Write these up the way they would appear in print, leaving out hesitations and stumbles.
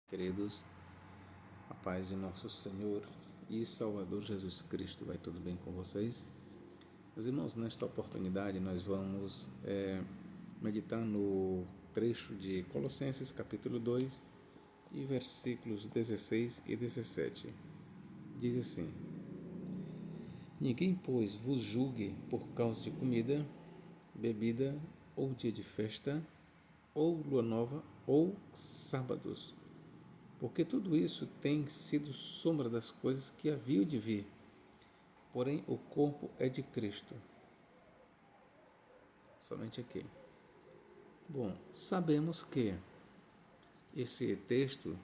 Queridos, a paz de nosso Senhor e Salvador Jesus Cristo, vai tudo bem com vocês? Meus irmãos, nesta oportunidade nós vamos meditar no trecho de Colossenses capítulo 2 e versículos 16 e 17. Diz assim: Ninguém, pois, vos julgue por causa de comida, bebida, ou dia de festa, ou lua nova, ou sábados, porque tudo isso tem sido sombra das coisas que haviam de vir, porém o corpo é de Cristo. Somente aqui. Bom, sabemos que esse texto,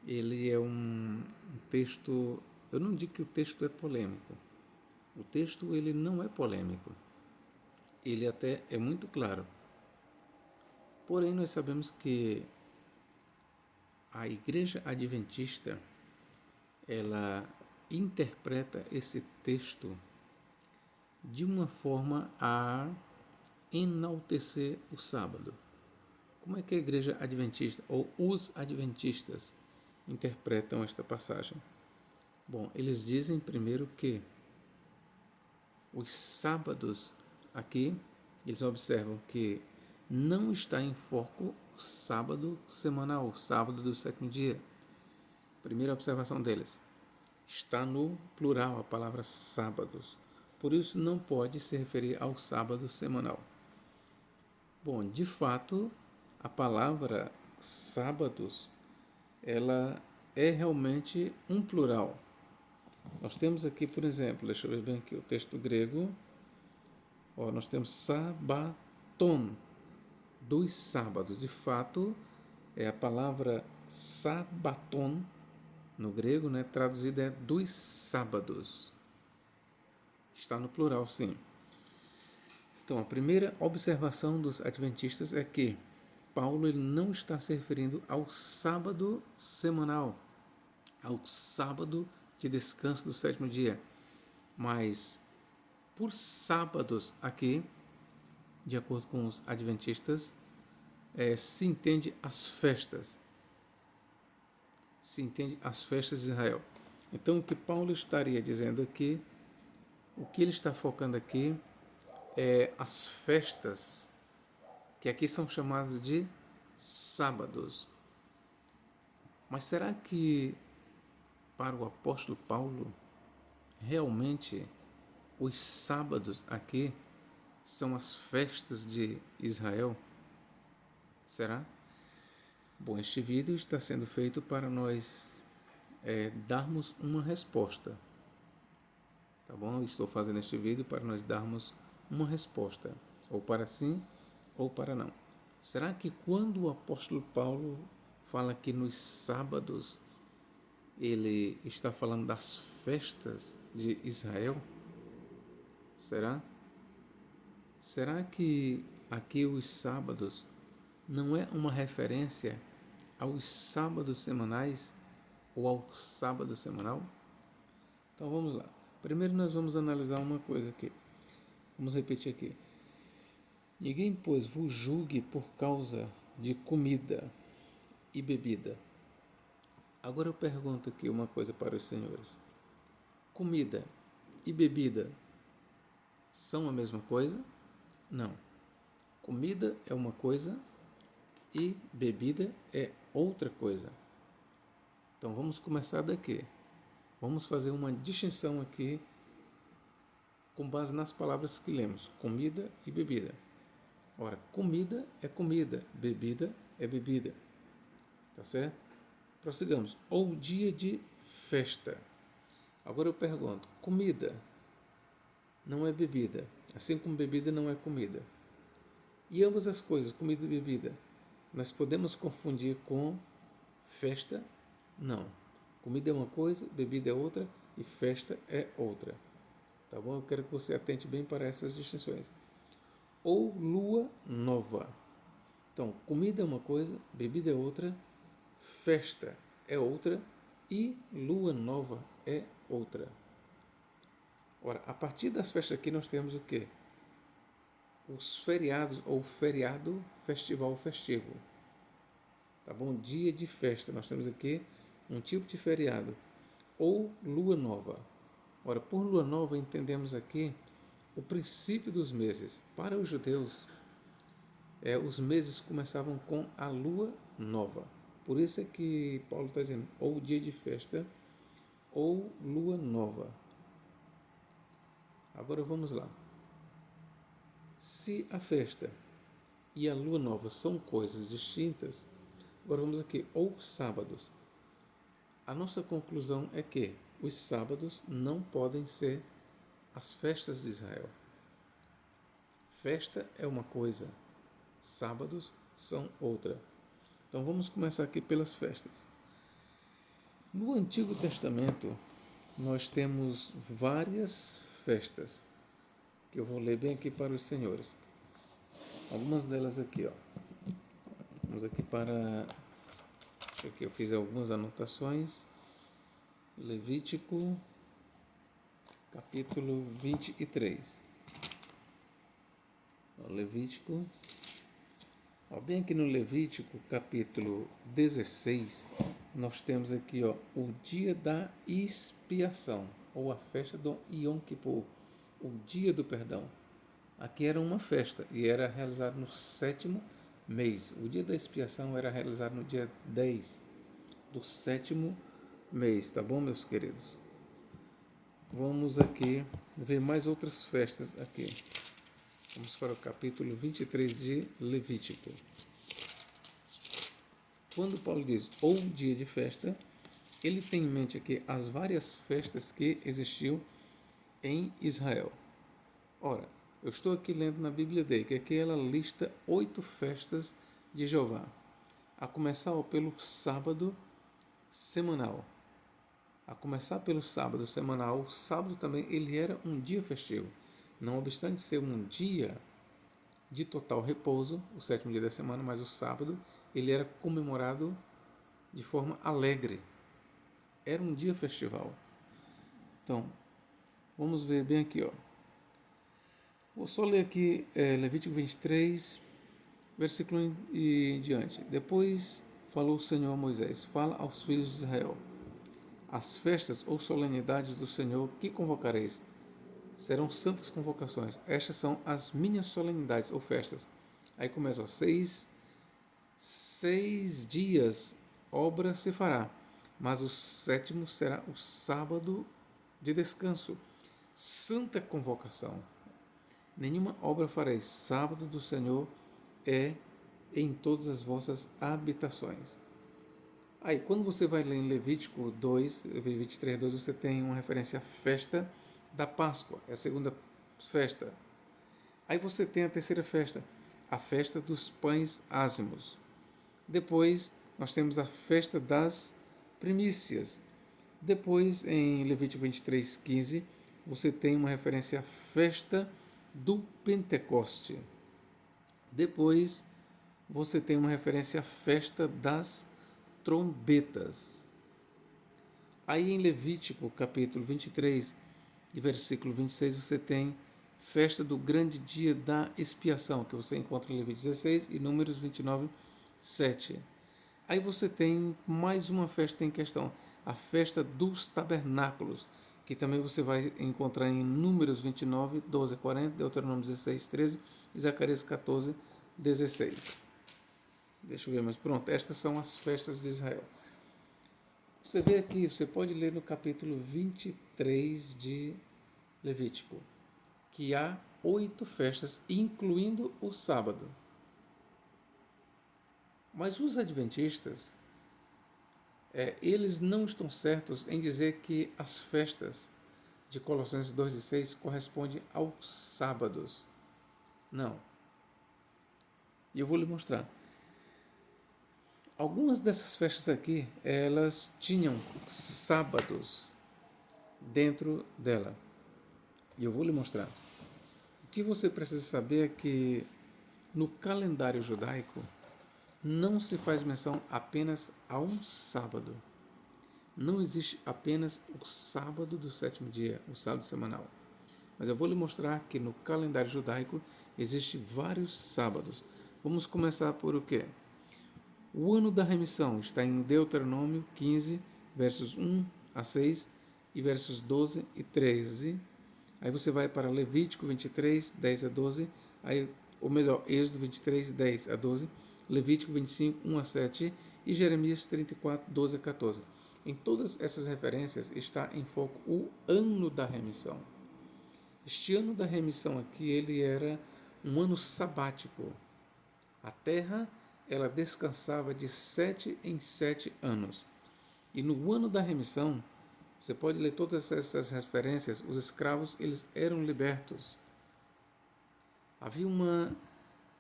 ele é um texto, eu não digo que o texto é polêmico. O texto, ele não é polêmico. Ele até é muito claro. Porém, nós sabemos que a Igreja Adventista, ela interpreta esse texto de uma forma a enaltecer o sábado. Como é que a Igreja Adventista ou os Adventistas interpretam esta passagem? Bom, eles dizem primeiro que os sábados aqui, eles observam que não está em foco o sábado semanal, o sábado do sétimo dia. Primeira observação deles. Está no plural a palavra sábados. Por isso não pode se referir ao sábado semanal. Bom, de fato, a palavra sábados, ela é realmente um plural. Nós temos aqui, por exemplo, deixa eu ver bem aqui o texto grego. Nós temos sabaton, dos sábados. De fato, é a palavra sabaton, no grego, né, traduzida é dos sábados. Está no plural, sim. Então, a primeira observação dos adventistas é que Paulo ele não está se referindo ao sábado semanal, ao sábado de descanso do sétimo dia, mas por sábados aqui, de acordo com os adventistas, se entende as festas. Se entende as festas de Israel. Então, o que Paulo estaria dizendo aqui, o que ele está focando aqui, é as festas, que aqui são chamadas de sábados. Mas será que para o apóstolo Paulo, realmente os sábados aqui são as festas de Israel? Será? Bom, este vídeo está sendo feito para nós darmos uma resposta. Tá bom? Eu estou fazendo este vídeo para nós darmos uma resposta, ou para sim, ou para não. Será que quando o apóstolo Paulo fala que nos sábados ele está falando das festas de Israel? Será? Será que aqui os sábados não é uma referência aos sábados semanais ou ao sábado semanal? Então vamos lá. Primeiro nós vamos analisar uma coisa aqui. Vamos repetir aqui. Ninguém, pois, vos julgue por causa de comida e bebida. Agora eu pergunto aqui uma coisa para os senhores. Comida e bebida são a mesma coisa? Não. Comida é uma coisa e bebida é outra coisa. Então vamos começar daqui. Vamos fazer uma distinção aqui com base nas palavras que lemos, comida e bebida. Ora, comida é comida, bebida é bebida. Tá certo? Prossigamos. Ou dia de festa. Agora eu pergunto, comida não é bebida, assim como bebida não é comida. E ambas as coisas, comida e bebida, nós podemos confundir com festa? Não. Comida é uma coisa, bebida é outra e festa é outra. Tá bom? Eu quero que você atente bem para essas distinções. Ou lua nova. Então, comida é uma coisa, bebida é outra, festa é outra e lua nova é outra. Ora, a partir das festas aqui nós temos o quê? Os feriados ou feriado, festival festivo. tá bom? Dia de festa, nós temos aqui um tipo de feriado, ou lua nova. Ora, por lua nova entendemos aqui o princípio dos meses. Para os judeus, os meses começavam com a lua nova. Por isso é que Paulo está dizendo, ou dia de festa, ou lua nova. Agora vamos lá. Se a festa e a lua nova são coisas distintas, agora vamos aqui, ou sábados. A nossa conclusão é que os sábados não podem ser as festas de Israel. Festa é uma coisa, sábados são outra. Então vamos começar aqui pelas festas. No Antigo Testamento, nós temos várias festas, que eu vou ler bem aqui para os senhores. Algumas delas aqui, ó. Vamos aqui para... Aqui eu fiz algumas anotações. Levítico, capítulo 23. Levítico, bem aqui no Levítico, capítulo 16, nós temos aqui o dia da expiação, ou a festa do Yom Kippur, o dia do perdão. Aqui era uma festa e era realizado no 7º mês. O dia da expiação era realizado no dia 10 do 7º mês, tá bom, meus queridos? Vamos aqui ver mais outras festas aqui. Vamos para o capítulo 23 de Levítico. Quando Paulo diz ou dia de festa, ele tem em mente aqui as várias festas que existiam em Israel. Ora, eu estou aqui lendo na Bíblia dele, que aqui ela lista 8 festas de Jeová. A começar pelo sábado semanal. A começar pelo sábado semanal, o sábado também ele era um dia festivo. Não obstante ser um dia de total repouso, o 7º dia da semana, mas o sábado ele era comemorado de forma alegre. Era um dia festival. Então, vamos ver bem aqui, ó. Vou só ler aqui Levítico 23, versículo em diante. Depois falou o Senhor a Moisés, fala aos filhos de Israel, as festas ou solenidades do Senhor que convocareis serão santas convocações. Estas são as minhas solenidades ou festas. Aí começa, 6 dias obra se fará, mas o 7º será o sábado de descanso. Santa convocação. Nenhuma obra fareis. Sábado do Senhor é em todas as vossas habitações. Aí, quando você vai ler em Levítico 2, 23, 2, você tem uma referência à festa da Páscoa, é a segunda festa. Aí você tem a terceira festa, a festa dos pães ázimos. Depois, nós temos a festa das primícias. Depois, em Levítico 23, 15, você tem uma referência à festa do Pentecoste. Depois, você tem uma referência à festa das trombetas. Aí em Levítico, capítulo 23, de versículo 26, você tem festa do grande dia da expiação, que você encontra em Levítico 16 e Números 29, 7. Aí você tem mais uma festa em questão, a festa dos tabernáculos, que também você vai encontrar em Números 29, 12 a 40, Deuteronômio 16, 13 e Zacarias 14, 16. Deixa eu ver, mas pronto, estas são as festas de Israel. Você vê aqui, você pode ler no capítulo 23 de Levítico, que há 8 festas, incluindo o sábado. Mas os adventistas, eles não estão certos em dizer que as festas de Colossenses 2 e 6 correspondem aos sábados. Não. E eu vou lhe mostrar. Algumas dessas festas aqui, elas tinham sábados dentro dela. E eu vou lhe mostrar. O que você precisa saber é que no calendário judaico não se faz menção apenas a um sábado. Não existe apenas o sábado do 7º dia, o sábado semanal. Mas eu vou lhe mostrar que no calendário judaico existem vários sábados. Vamos começar por o quê? O ano da remissão está em Deuteronômio 15, versos 1 a 6 e versos 12 e 13. Aí você vai para Levítico 23, 10 a 12, aí, ou melhor, Êxodo 23, 10 a 12, Levítico 25, 1 a 7 e Jeremias 34, 12 a 14. Em todas essas referências está em foco o ano da remissão. Este ano da remissão aqui, ele era um ano sabático. A terra, ela descansava de 7 em 7 anos. E no ano da remissão, você pode ler todas essas referências, os escravos, eles eram libertos. Havia uma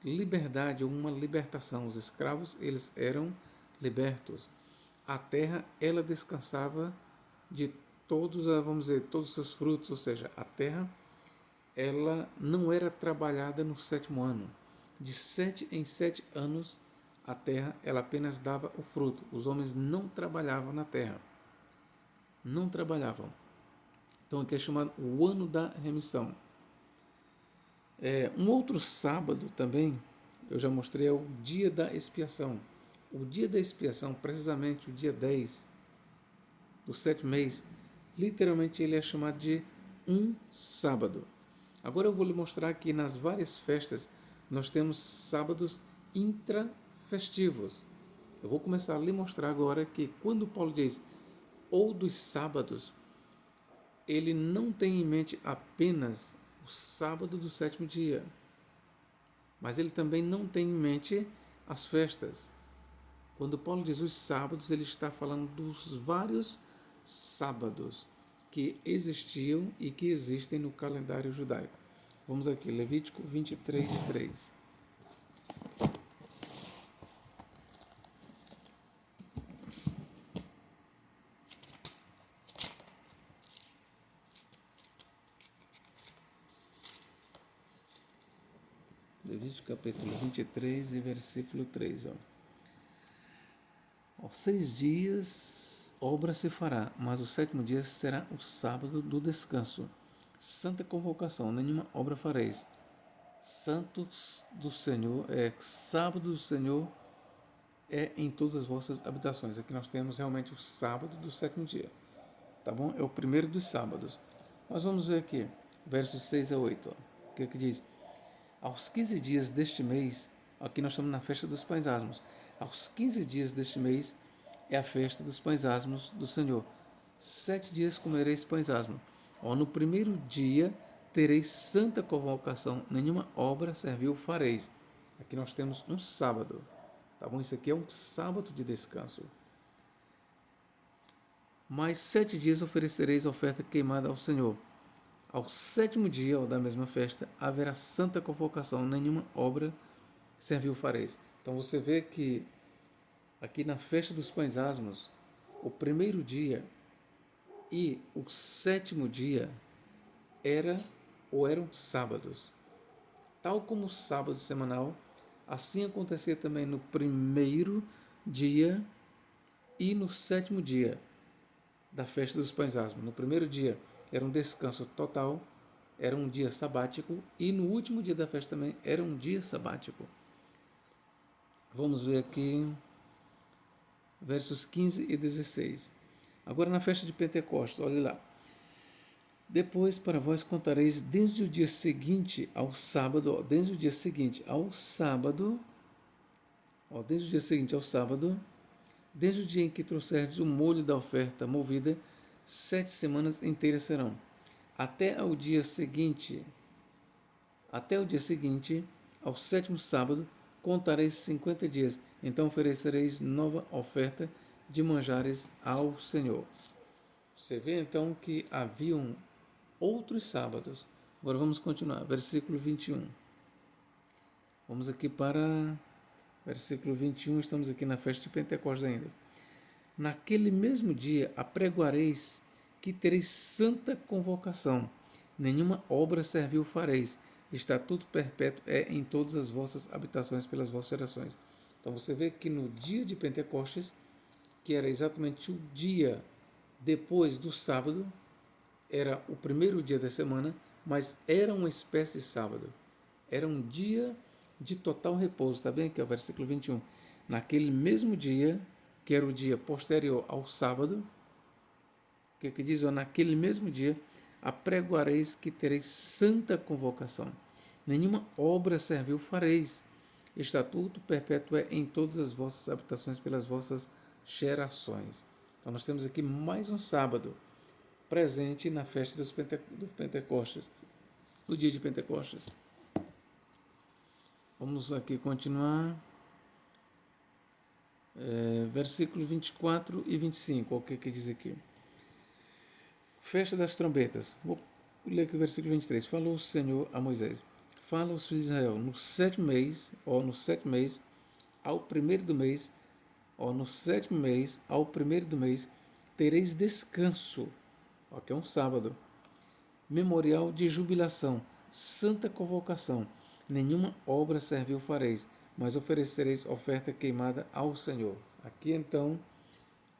liberdade, uma libertação. Os escravos, eles eram libertos. A terra, ela descansava de todos, vamos dizer, todos os seus frutos, ou seja, a terra, ela não era trabalhada no 7º ano. De 7 em 7 anos, a terra, ela apenas dava o fruto. Os homens não trabalhavam na terra. Não trabalhavam. Então, aqui é chamado o ano da remissão. Um outro sábado também, eu já mostrei, é o dia da expiação. O dia da expiação, precisamente o dia 10 do 7º mês, literalmente ele é chamado de um sábado. Agora eu vou lhe mostrar que nas várias festas nós temos sábados intrafestivos. Eu vou começar a lhe mostrar agora que quando Paulo diz ou dos sábados, ele não tem em mente apenas o sábado do 7º dia, mas ele também não tem em mente as festas. Quando Paulo diz os sábados, ele está falando dos vários sábados que existiam e que existem no calendário judaico. Vamos aqui, Levítico 23, 3. Levítico capítulo 23 e versículo 3. Aos 6 dias obra se fará, mas o 7º dia será o sábado do descanso. Santa convocação, nenhuma obra fareis. Santos do Senhor, sábado do Senhor é em todas as vossas habitações. Aqui nós temos realmente o sábado do 7º dia. Tá bom? É o primeiro dos sábados. Mas vamos ver aqui, versos 6 a 8. O que é que diz? Aos 15 dias deste mês, aqui nós estamos na festa dos pães asmos. Aos 15 dias deste mês é a festa dos pães asmos do Senhor. 7 dias comereis pães asmos. No primeiro dia tereis santa convocação, nenhuma obra servil fareis. Aqui nós temos um sábado. Tá bom? Isso aqui é um sábado de descanso. Mais 7 dias oferecereis oferta queimada ao Senhor. Ao 7º dia da mesma festa haverá santa convocação, nenhuma obra servil fareis. Então você vê que aqui na festa dos pães asmos, o primeiro dia e o 7º dia eram sábados. Tal como o sábado semanal, assim acontecia também no primeiro dia e no 7º dia da festa dos pães asmos. No primeiro dia era um descanso total, era um dia sabático, e no último dia da festa também era um dia sabático. Vamos ver aqui versos 15 e 16. Agora na festa de Pentecostes, olhe lá. Depois para vós contareis desde o dia seguinte ao sábado, desde o dia seguinte ao sábado, desde o dia em que trouxerdes o molho da oferta movida, 7 semanas inteiras serão. Até o dia seguinte, ao 7º sábado, contareis 50 dias. Então oferecereis nova oferta de manjares ao Senhor. Você vê então que haviam outros sábados. Agora vamos continuar. Versículo 21. Vamos aqui para versículo 21. Estamos aqui na festa de Pentecostes ainda. Naquele mesmo dia apregoareis que tereis santa convocação. Nenhuma obra servil fareis. Estatuto perpétuo é em todas as vossas habitações pelas vossas gerações. Então você vê que no dia de Pentecostes, que era exatamente o dia depois do sábado, era o primeiro dia da semana, mas era uma espécie de sábado. Era um dia de total repouso, está bem? Aqui é o versículo 21. naquele mesmo dia, que era o dia posterior ao sábado, que diz, ó, naquele mesmo dia, apregoareis que tereis santa convocação. Nenhuma obra servil fareis. Estatuto perpétuo é em todas as vossas habitações pelas vossas gerações. Então nós temos aqui mais um sábado presente na festa dos Pentecostes, no dia de Pentecostes. Vamos aqui continuar. Versículo 24 e 25, o que diz aqui? Festa das trombetas. Vou ler aqui o versículo 23. Falou o Senhor a Moisés: fala aos filhos de Israel, no sétimo mês, ao primeiro do mês, no sétimo mês, ao primeiro do mês, tereis descanso, que é um sábado, memorial de jubilação, santa convocação. Nenhuma obra servil fareis, mas oferecereis oferta queimada ao Senhor. Aqui então,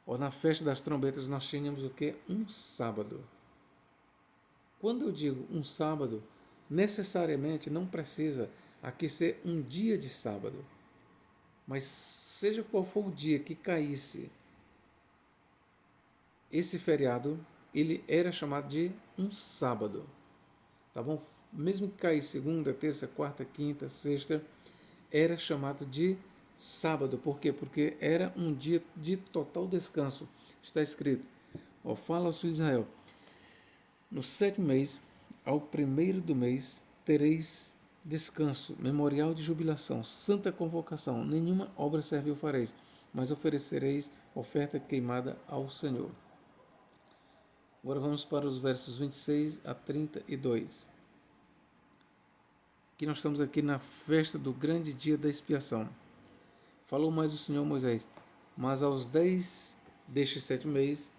na festa das trombetas, nós tínhamos o que? Um sábado. Quando eu digo um sábado, necessariamente não precisa aqui ser um dia de sábado. Mas seja qual for o dia que caísse esse feriado, ele era chamado de um sábado. Tá bom? Mesmo que caísse segunda, terça, quarta, quinta, sexta, era chamado de sábado. Por quê? Porque era um dia de total descanso. Está escrito, fala aos filhos de Israel, no sétimo mês, ao primeiro do mês, tereis descanso, memorial de jubilação, santa convocação. Nenhuma obra servil fareis, mas oferecereis oferta queimada ao Senhor. Agora vamos para os versos 26 a 32. Que nós estamos aqui na festa do grande dia da expiação. Falou mais o Senhor Moisés: mas aos 10 deste sétimo mês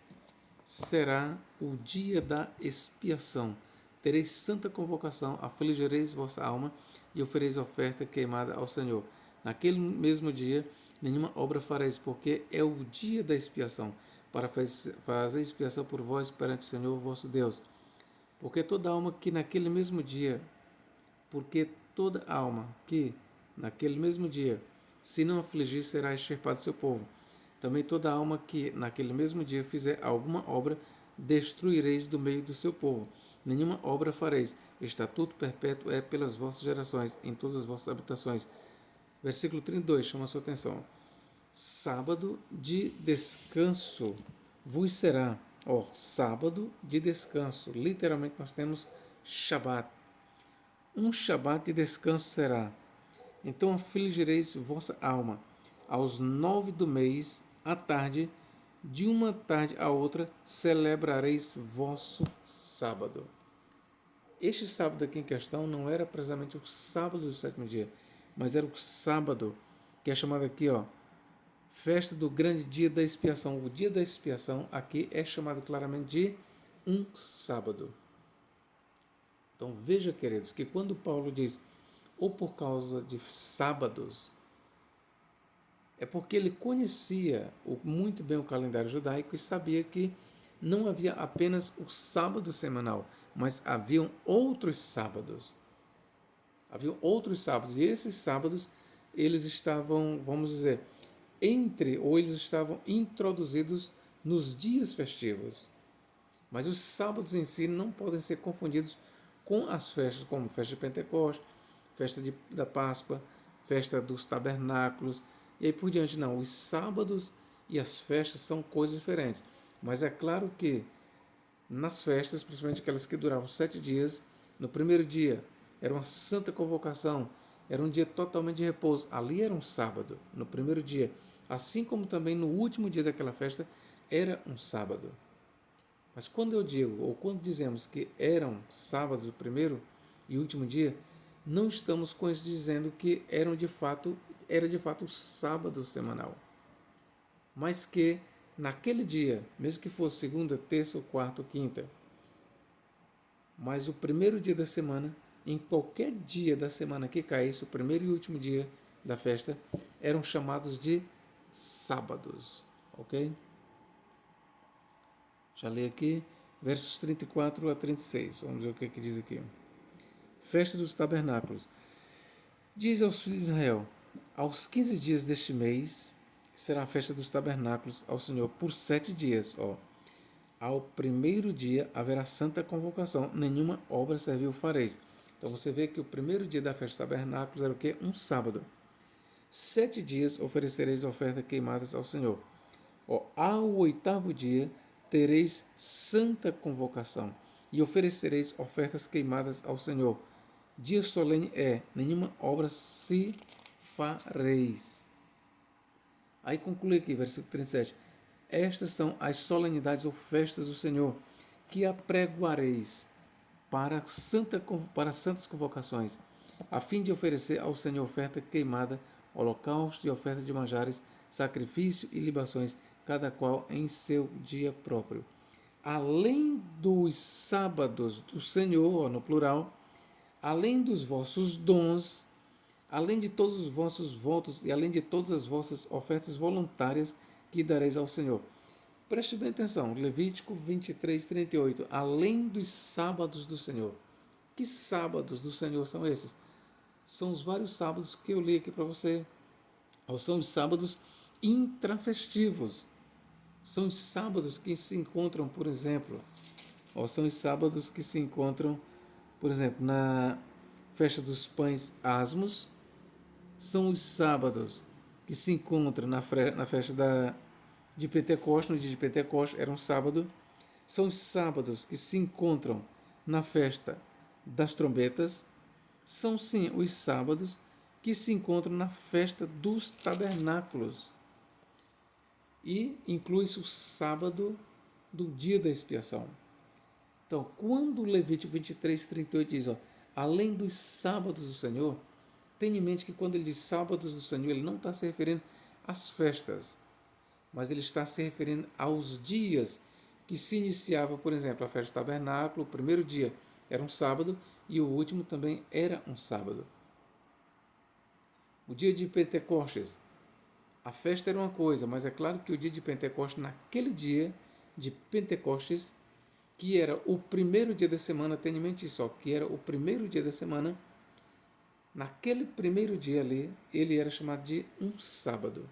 será o dia da expiação. Tereis santa convocação, afligireis vossa alma e ofereis oferta queimada ao Senhor. Naquele mesmo dia, nenhuma obra fareis, porque é o dia da expiação, para fazer expiação por vós perante o Senhor vosso Deus. Porque toda alma que naquele mesmo dia se não afligir, será extirpado seu povo. Também toda alma que naquele mesmo dia fizer alguma obra, destruireis do meio do seu povo. Nenhuma obra fareis. Estatuto perpétuo é pelas vossas gerações, em todas as vossas habitações. Versículo 32 chama a sua atenção. Sábado de descanso vos será. Sábado de descanso. Literalmente nós temos Shabat. Um Shabat de descanso será. Então afligireis vossa alma. Aos 9 do mês, à tarde, de uma tarde à outra, celebrareis vosso sábado. Este sábado aqui em questão não era precisamente o sábado do sétimo dia, mas era o sábado, que é chamado aqui, festa do grande dia da expiação. O dia da expiação aqui é chamado claramente de um sábado. Então veja, queridos, que quando Paulo diz ou por causa de sábados, é porque ele conhecia muito bem o calendário judaico e sabia que não havia apenas o sábado semanal, mas haviam outros sábados. Haviam outros sábados, e esses sábados, eles estavam, vamos dizer, eles estavam introduzidos nos dias festivos. Mas os sábados em si não podem ser confundidos com as festas, como festa de Pentecostes, festa da Páscoa, festa dos tabernáculos, e aí por diante. Não, os sábados e as festas são coisas diferentes. Mas é claro que nas festas, principalmente aquelas que duravam 7 dias, no primeiro dia era uma santa convocação, era um dia totalmente de repouso. Ali era um sábado, no primeiro dia. Assim como também no último dia daquela festa era um sábado. Mas quando eu digo, ou quando dizemos que eram sábados o primeiro e último dia, não estamos com isso dizendo que era de fato o sábado semanal. Mas que naquele dia, mesmo que fosse segunda, terça, ou quarta ou quinta, mas o primeiro dia da semana, em qualquer dia da semana que caísse, o primeiro e último dia da festa, eram chamados de sábados. Ok? Já li aqui, versos 34 a 36. Vamos ver o que diz aqui. Festa dos tabernáculos. Diz aos filhos de Israel: Aos 15 dias deste mês será a festa dos tabernáculos ao Senhor por 7 dias. Ao primeiro dia haverá santa convocação, nenhuma obra servil fareis. Então você vê que o primeiro dia da festa dos tabernáculos era o quê? Um sábado. 7 dias oferecereis ofertas queimadas ao Senhor. Ao oitavo dia tereis santa convocação e oferecereis ofertas queimadas ao Senhor. Dia solene é, nenhuma obra se fareis. Aí conclui aqui, versículo 37. Estas são as solenidades ou festas do Senhor, que apregoareis para santas convocações, a fim de oferecer ao Senhor oferta queimada, holocausto e oferta de manjares, sacrifício e libações, cada qual em seu dia próprio. Além dos sábados do Senhor, no plural, além dos vossos dons, além de todos os vossos votos e além de todas as vossas ofertas voluntárias que dareis ao Senhor. Preste bem atenção, Levítico 23, 38, além dos sábados do Senhor. Que sábados do Senhor são esses? São os vários sábados que eu li aqui para você. São os sábados intrafestivos. São os sábados que se encontram, por exemplo, são os sábados que se encontram, por exemplo, na festa dos pães asmos. São os sábados que se encontram na festa de Pentecostes, no dia de Pentecostes, era um sábado. São os sábados que se encontram na festa das trombetas. São sim os sábados que se encontram na festa dos tabernáculos. E inclui-se o sábado do dia da expiação. Então, quando o Levítico 23, 38 diz, além dos sábados do Senhor, tenha em mente que quando ele diz sábados do Senhor, ele não está se referindo às festas, mas ele está se referindo aos dias que se iniciava, por exemplo, a festa do tabernáculo. O primeiro dia era um sábado e o último também era um sábado. O dia de Pentecostes, a festa era uma coisa, mas é claro que o dia de Pentecostes, naquele dia de Pentecostes, que era o primeiro dia da semana, tenha em mente só, que era o primeiro dia da semana, naquele primeiro dia ali, ele era chamado de um sábado.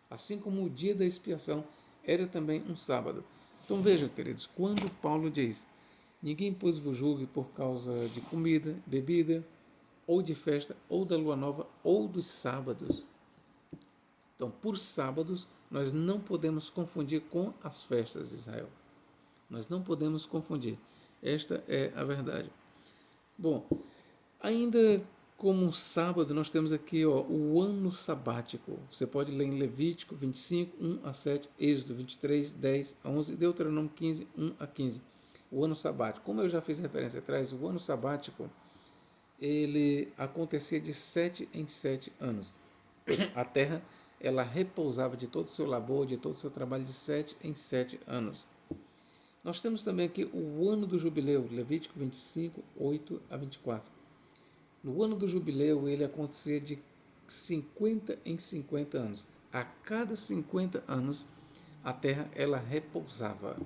Assim como o dia da expiação era também um sábado. Então vejam, queridos, quando Paulo diz, ninguém pois vos julgue por causa de comida, bebida, ou de festa, ou da lua nova, ou dos sábados. Então, por sábados, nós não podemos confundir com as festas de Israel. Nós não podemos confundir. Esta é a verdade. Bom, ainda como um sábado, nós temos aqui o ano sabático. Você pode ler em Levítico 25, 1 a 7, Êxodo 23, 10 a 11, Deuteronômio 15, 1 a 15. O ano sabático. Como eu já fiz referência atrás, o ano sabático, ele acontecia de 7 em 7 anos. A terra, ela repousava de todo o seu labor, de todo o seu trabalho, de 7 em 7 anos. Nós temos também aqui o ano do jubileu, Levítico 25, 8 a 24. No ano do jubileu, ele acontecia de 50 em 50 anos. A cada 50 anos, a terra ela repousava.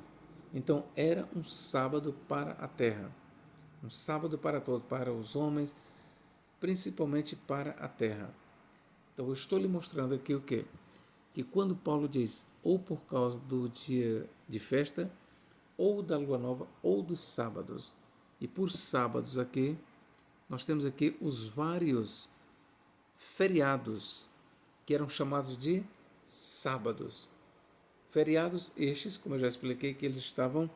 Então, era um sábado para a terra. Um sábado para todos, para os homens, principalmente para a terra. Então, eu estou lhe mostrando aqui o quê? Que quando Paulo diz, ou por causa do dia de festa, ou da lua nova, ou dos sábados. E por sábados aqui, nós temos aqui os vários feriados, que eram chamados de sábados. Feriados estes, como eu já expliquei, que eles estavam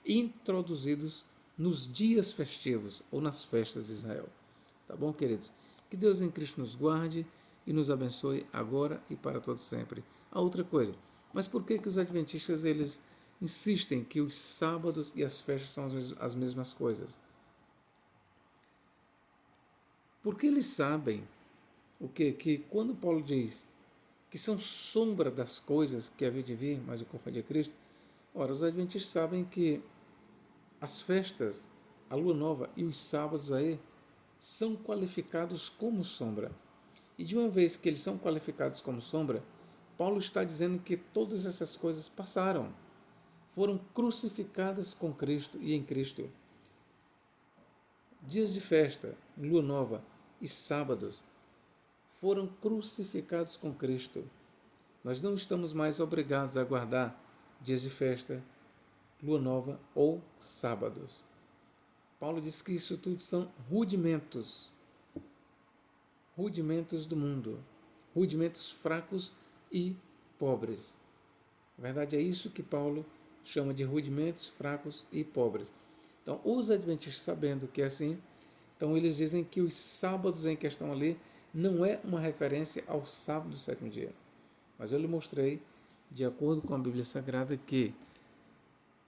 introduzidos nos dias festivos, ou nas festas de Israel. Tá bom, queridos? Que Deus em Cristo nos guarde e nos abençoe agora e para todo sempre. A outra coisa, mas por que os adventistas eles insistem que os sábados e as festas são as mesmas coisas? Porque eles sabem o quê? Que quando Paulo diz que são sombra das coisas que havia de vir, mas o corpo é de Cristo, ora, os adventistas sabem que as festas, a lua nova e os sábados aí são qualificados como sombra. E de uma vez que eles são qualificados como sombra, Paulo está dizendo que todas essas coisas passaram, foram crucificadas com Cristo e em Cristo. Dias de festa, lua nova e sábados foram crucificados com Cristo. Nós não estamos mais obrigados a guardar dias de festa, lua nova ou sábados. Paulo diz que isso tudo são rudimentos do mundo, rudimentos fracos e pobres. Na verdade, é isso que Paulo chama de rudimentos fracos e pobres. Então, os adventistas, sabendo que é assim, então eles dizem que os sábados em questão ali não é uma referência ao sábado do sétimo dia. Mas eu lhe mostrei, de acordo com a Bíblia Sagrada, que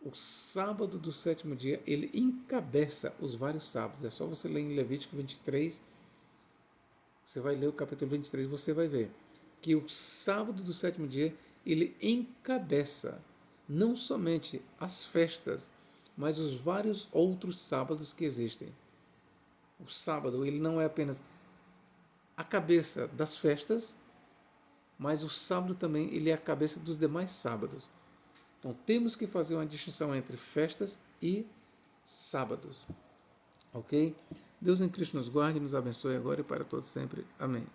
o sábado do sétimo dia, ele encabeça os vários sábados. É só você ler em Levítico 23, você vai ler o capítulo 23, você vai ver que o sábado do sétimo dia, ele encabeça não somente as festas, mas os vários outros sábados que existem. O sábado, ele não é apenas a cabeça das festas, mas o sábado também, ele é a cabeça dos demais sábados. Então, temos que fazer uma distinção entre festas e sábados. Ok? Deus em Cristo nos guarde, nos abençoe agora e para todos sempre. Amém.